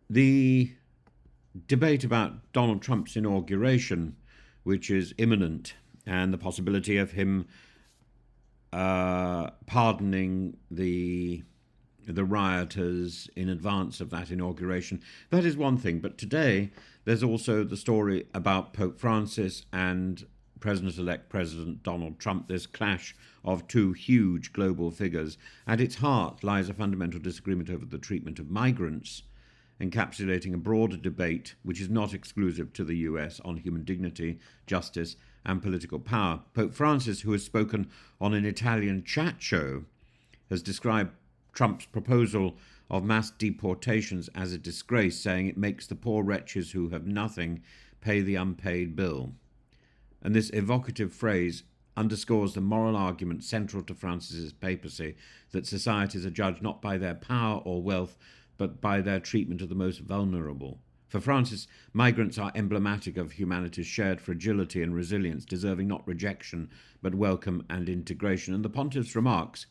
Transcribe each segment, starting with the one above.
The debate about Donald Trump's inauguration, which is imminent, and the possibility of him pardoning the rioters in advance of that inauguration, that is one thing. But today there's also the story about Pope Francis and President Donald Trump, this clash of two huge global figures. At its heart lies a fundamental disagreement over the treatment of migrants, encapsulating a broader debate which is not exclusive to the US on human dignity, justice, and political power. Pope Francis, who has spoken on an Italian chat show, has described Trump's proposal of mass deportations as a disgrace, saying it makes the poor wretches who have nothing pay the unpaid bill. And this evocative phrase underscores the moral argument central to Francis's papacy, that societies are judged not by their power or wealth, but by their treatment of the most vulnerable. For Francis, migrants are emblematic of humanity's shared fragility and resilience, deserving not rejection, but welcome and integration. And the pontiff's remarks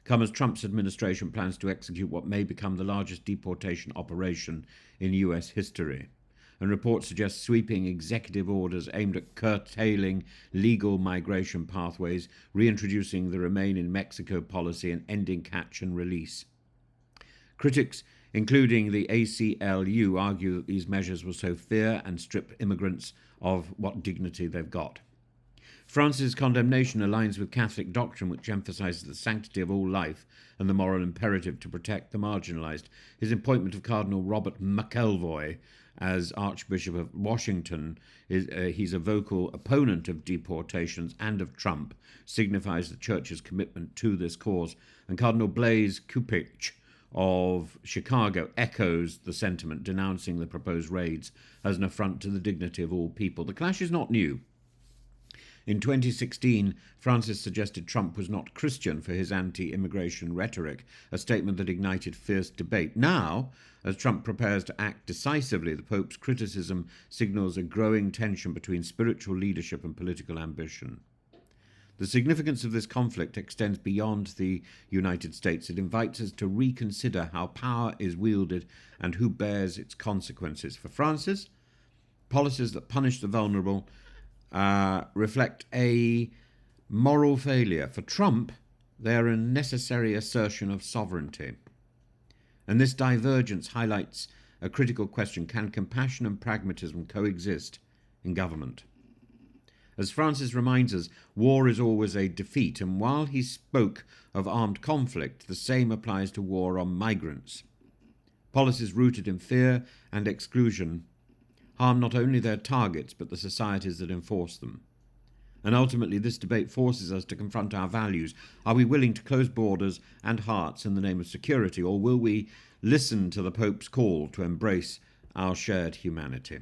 come as Trump's administration plans to execute what may become the largest deportation operation in US history. And reports suggest sweeping executive orders aimed at curtailing legal migration pathways, reintroducing the Remain in Mexico policy, and ending catch and release. Critics, including the ACLU, argue that these measures will sow fear and strip immigrants of what dignity they've got. Francis' condemnation aligns with Catholic doctrine, which emphasizes the sanctity of all life and the moral imperative to protect the marginalized. His appointment of Cardinal Robert McElvoy as Archbishop of Washington, he's a vocal opponent of deportations and of Trump, signifies the Church's commitment to this cause. And Cardinal Blaise Kupich of Chicago echoes the sentiment, denouncing the proposed raids as an affront to the dignity of all people. The clash is not new. In 2016, Francis suggested Trump was not Christian for his anti-immigration rhetoric, a statement that ignited fierce debate. Now, as Trump prepares to act decisively, the Pope's criticism signals a growing tension between spiritual leadership and political ambition. The significance of this conflict extends beyond the United States. It invites us to reconsider how power is wielded and who bears its consequences. For Francis, policies that punish the vulnerable reflect a moral failure. For Trump, they are a necessary assertion of sovereignty. And this divergence highlights a critical question: can compassion and pragmatism coexist in government? As Francis reminds us, war is always a defeat, and while he spoke of armed conflict, the same applies to war on migrants. Policies rooted in fear and exclusion harm not only their targets, but the societies that enforce them. And ultimately, this debate forces us to confront our values. Are we willing to close borders and hearts in the name of security, or will we listen to the Pope's call to embrace our shared humanity?